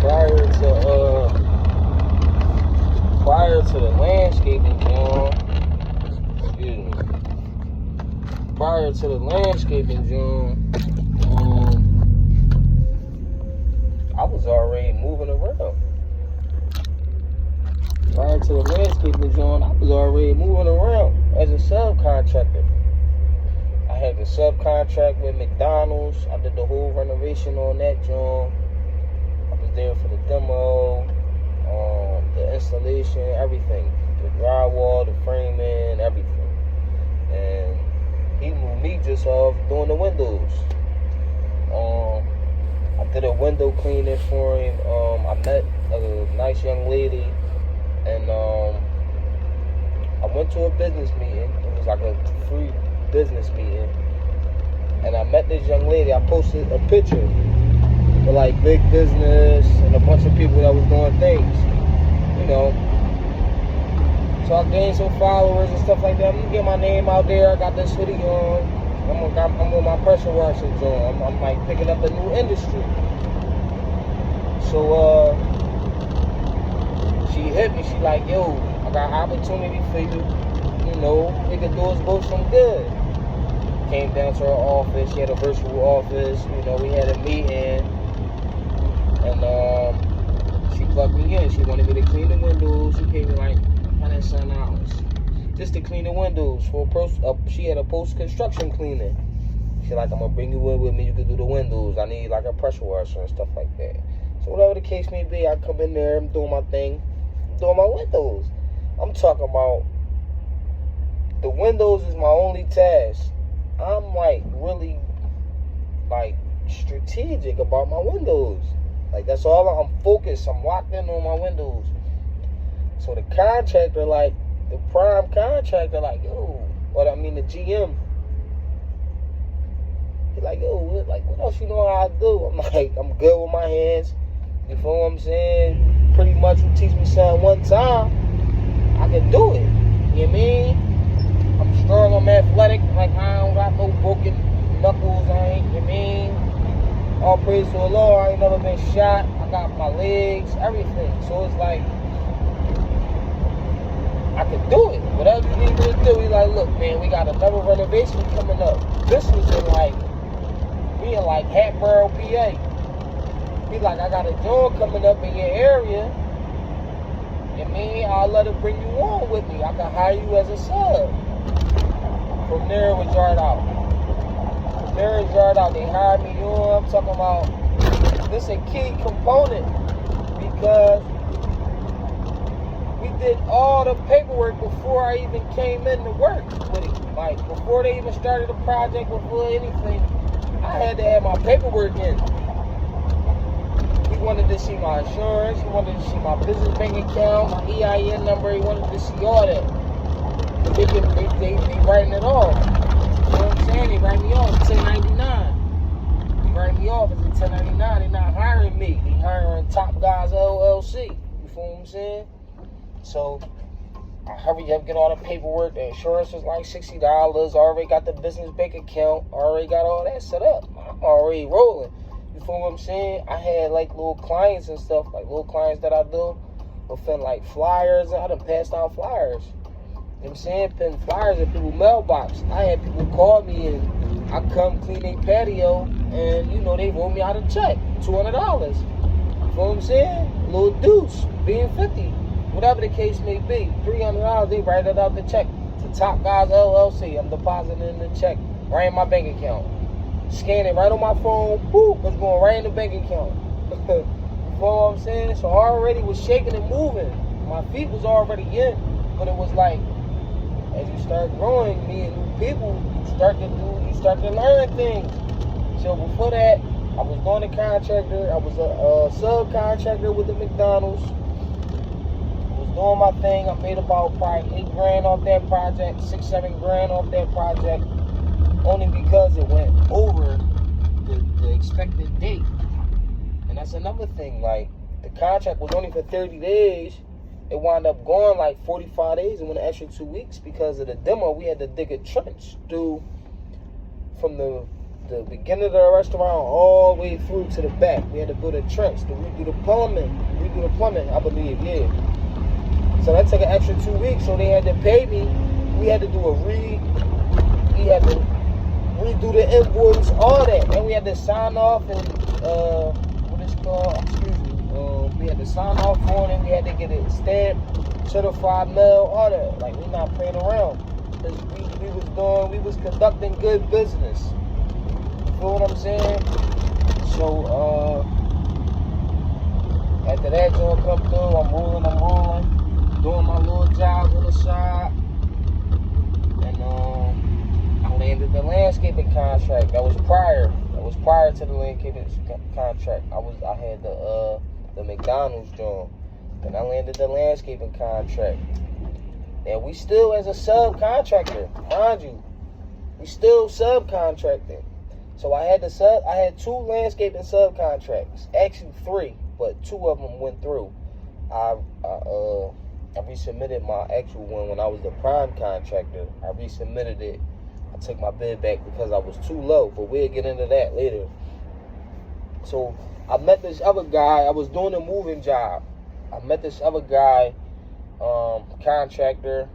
prior to the landscaping joint, excuse me. Prior to the landscaping joint, I was already moving around. Prior to the landscaping joint, I was already moving around as a subcontractor. I had to subcontract with McDonald's. I did the whole renovation on that joint. I was there for the demo, the installation, everything. The drywall, the framing, everything. And he moved me just off doing the windows. I did a window cleaning for him. I met a nice young lady, and I went to a business meeting. It was like a free business meeting, and I met this young lady. I posted a picture with like big business and a bunch of people that was doing things, you know. So I gained some followers and stuff like that. I'm gonna get my name out there. I got this hoodie on. I'm on my pressure washing joint. I'm like picking up a new industry. So she hit me. She like, yo, I got an opportunity for you. You know, we could do us both some good. Came down to her office. She had a virtual office. You know, we had a meeting, and she plugged me in. She wanted me to clean the windows. She paid me like $100 just to clean the windows for she had a post-construction cleaning. She like, I'm gonna bring you in with me. You can do the windows. I need like a pressure washer and stuff like that. So whatever the case may be, I come in there. I'm doing my thing. I'm doing my windows. I'm talking about the windows is my only task. I'm like really like strategic about my windows. Like that's all I'm focused. I'm locked in on my windows. So the contractor, like the prime contractor, like, yo, the GM. He's like, yo, what else you know how to do? I'm like, I'm good with my hands. You feel what I'm saying? Pretty much you teach me something one time, I can do it. You know what I mean? I'm strong, I'm athletic, like I don't got no broken knuckles, I ain't, you know what I mean? All praise to the Lord, I ain't never been shot. I got my legs, everything. So it's like, I could do it. Whatever you need me to do, he's like, look, man, we got another renovation coming up. This was in like Hatboro, PA. He's like, I got a job coming up in your area. And me, I'll let it bring you on with me. I can hire you as a sub. From there, it was yard out. They hired me on. I'm talking about, this is a key component because we did all the paperwork before I even came in to work with it. Like, before they even started the project, before anything, I had to have my paperwork in. He wanted to see my insurance. He wanted to see my business bank account, my EIN number. He wanted to see all that. They writing it off. You know what I'm saying? They write me off 1099. They write me off as a 1099. They're not hiring me. They hiring Top Guys LLC. You feel what I'm saying? So I hurry up, get all the paperwork. The insurance was like $60. Already got the business bank account. Already got all that set up. I'm already rolling. You feel what I'm saying? I had like little clients and stuff, like little clients that I do, within like flyers. I done passed out flyers. You know what I'm saying? Putting flyers in people's mailbox. I had people call me and I come clean their patio and, you know, they roll me out a check, $200. You know what I'm saying? A little deuce, being 50. Whatever the case may be, $300, they write it out the check to Top Guys LLC. I'm depositing in the check right in my bank account. Scan it right on my phone, boop, it's going right in the bank account. You know what I'm saying? So I already was shaking and moving. My feet was already in, but it was like, as you start growing, meeting new people, you start to learn things. So before that, I was doing a contractor. I was a subcontractor with the McDonald's. Doing my thing. I made about probably $8,000 off that project, $6-7 off that project, only because it went over the expected date. And that's another thing. Like, the contract was only for 30 days. It wound up going like 45 days and went an extra 2 weeks because of the demo. We had to dig a trench through from the the beginning of the restaurant all the way through to the back. We had to build a trench to redo the plumbing, I believe, yeah. So that took an extra 2 weeks, so they had to pay me. We had to do we had to redo the invoice, all that. And we had to sign off and, what it's called, excuse me, we had to sign off on it, we had to get it stamped, certified mail, all that. Like, we not playing around. Cause we was conducting good business. You feel what I'm saying? So, after that joint come through, I'm rolling, doing my little jobs on the side. And, I landed the landscaping contract. That was prior to the landscaping contract. I had the McDonald's joint. Then I landed the landscaping contract. And we still, as a subcontractor, mind you, we still subcontracting. So I had 2 landscaping subcontracts, actually 3, but 2 of them went through. I resubmitted my actual one when I was the prime contractor. I resubmitted it. I took my bid back because I was too low, but we'll get into that later. So I met this other guy. I was doing a moving job. I met this other guy, contractor.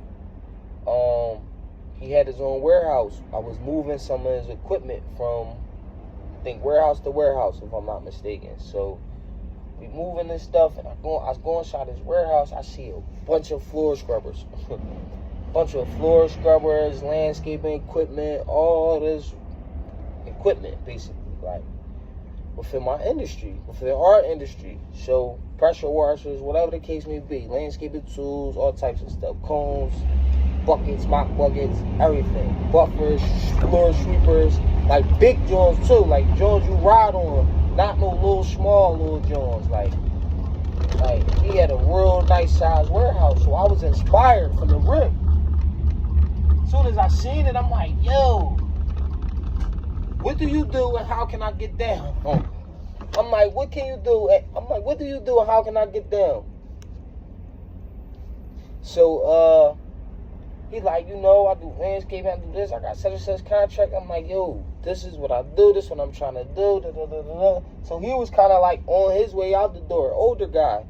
He had his own warehouse. I was moving some of his equipment from, I think, warehouse to warehouse, if I'm not mistaken. So we moving this stuff, and I was going inside his warehouse. I see a bunch of floor scrubbers. Landscaping equipment, all this equipment, basically, like, within my industry, within our industry. So pressure washers, whatever the case may be, landscaping tools, all types of stuff, cones, buckets, mop buckets, everything, buffers, floor sweepers, like big joints too, like joints you ride on, not no little small joints. Like he had a real nice size warehouse, so I was inspired from the rip. As soon as I seen it, I'm like, yo, what do you do and how can I get down? I'm like, what can you do? I'm like, what do you do and how can I get down? So, he like, I do landscaping, I do this, I got such and such contract. I'm like, yo, this is what I do, this is what I'm trying to do, da, da, da, da, da. So he was kind of like on his way out the door, older guy.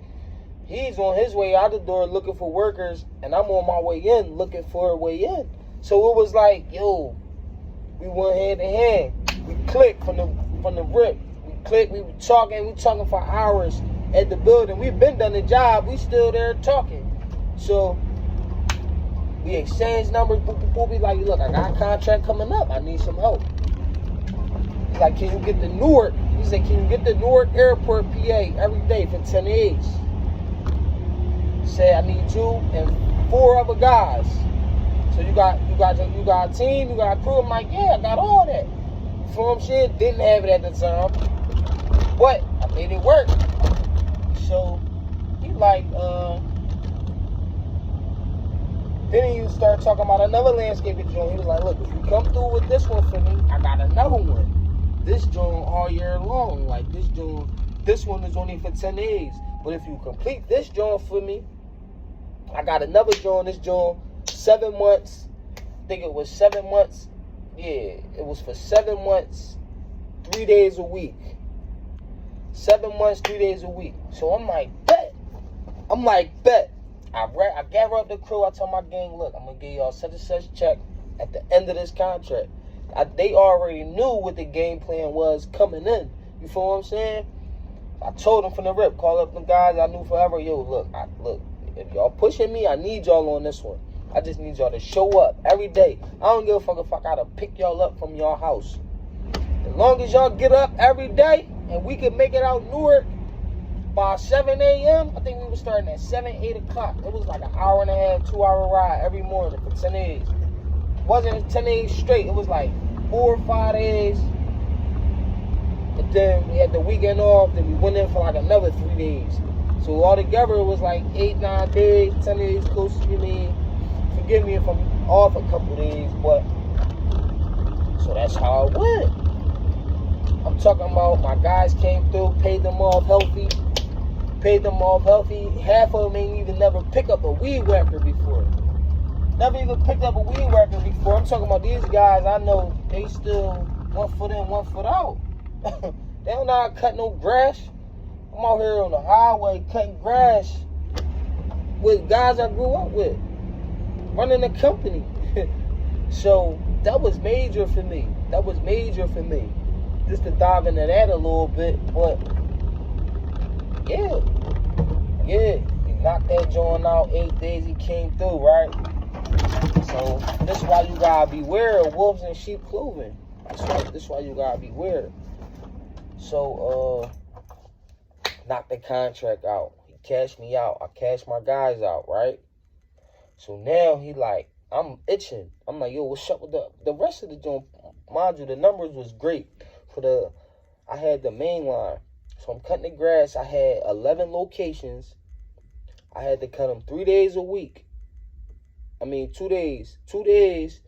He's on his way out the door looking for workers, and I'm on my way in looking for a way in. So it was like, yo, we went hand in hand. We clicked from the rip. We clicked, we were talking for hours at the building. We've been done the job, we still there talking. So we exchanged numbers, boop, boop, boop. He's like, look, I got a contract coming up, I need some help. He's like, can you get to Newark? He said, can you get to Newark Airport, PA, every day for 10 days? He said, I need you and 4 other guys. So you got a team, you got a crew. I'm like, yeah, I got all that. From shit, didn't have it at the time, but I made it work. So he like, then he start talking about another landscaping joint. He was like, look, if you come through with this one for me, I got another one. This joint all year long. Like this one is only for 10 days. But if you complete this joint for me, I got another joint. This joint 7 months. I think it was 7 months. Yeah, it was for 7 months, 3 days a week. 7 months, 3 days a week. So I'm like, bet. I gather up the crew. I tell my gang, look, I'm going to give y'all such and such check at the end of this contract. They already knew what the game plan was coming in. You feel what I'm saying? I told them from the rip, call up the guys I knew forever. Yo, look, if y'all pushing me, I need y'all on this one. I just need y'all to show up every day. I don't give a fuck if I gotta pick y'all up from y'all house. As long as y'all get up every day and we can make it out Newark by 7 a.m., I think we were starting at 7, 8 o'clock. It was like an hour and a half, 2 hour ride every morning for 10 days. It wasn't 10 days straight. It was like 4 or 5 days. And then we had the weekend off. Then we went in for like another 3 days. So altogether it was like 8, 9 days, 10 days close to me. Forgive me if I'm off a couple days, but so that's how it went. I'm talking about my guys came through, paid them off healthy. Half of them ain't even never picked up a weed whacker before. I'm talking about these guys, I know they still one foot in, one foot out. They don't know how to cut no grass. I'm out here on the highway cutting grass with guys I grew up with, running a company. So that was major for me. Just to dive into that a little bit, but yeah. He knocked that joint out 8 days. He came through, right? So that's why you gotta beware of wolves in sheep clothing. That's why you gotta beware. So knocked the contract out. He cashed me out. I cashed my guys out, right? So now he like, I'm itching. I'm like, yo, what's up with the rest of the joint? Mind you, the numbers was great. I had the main line. So I'm cutting the grass. I had 11 locations. I had to cut them 3 days a week. 2 days. 2 days,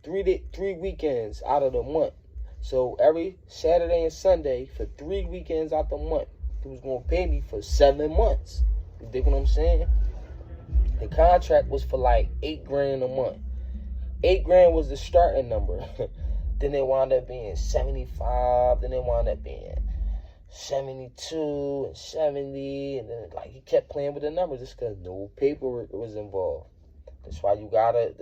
3 weekends out of the month. So every Saturday and Sunday for 3 weekends out the month. He was going to pay me for 7 months. You dig what I'm saying? The contract was for like $8,000 a month. $8,000 was the starting number. Then it wound up being 75. Then it wound up being 72 and 70. And then like he kept playing with the numbers just because no paperwork was involved. That's why you gotta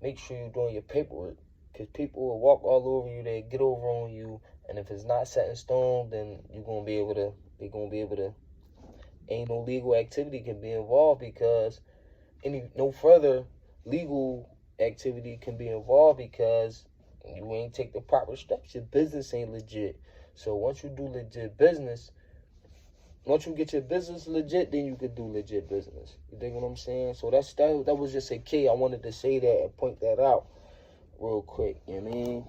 make sure you're doing your paperwork. Because people will walk all over you, they get over on you. And if it's not set in stone, then they're gonna be able to, ain't no legal activity can be involved, because no further legal activity can be involved because you ain't take the proper steps. Your business ain't legit. So once you do legit business, once you get your business legit, then you can do legit business. You dig what I'm saying? So that was just a key. I wanted to say that and point that out real quick. You know what I mean?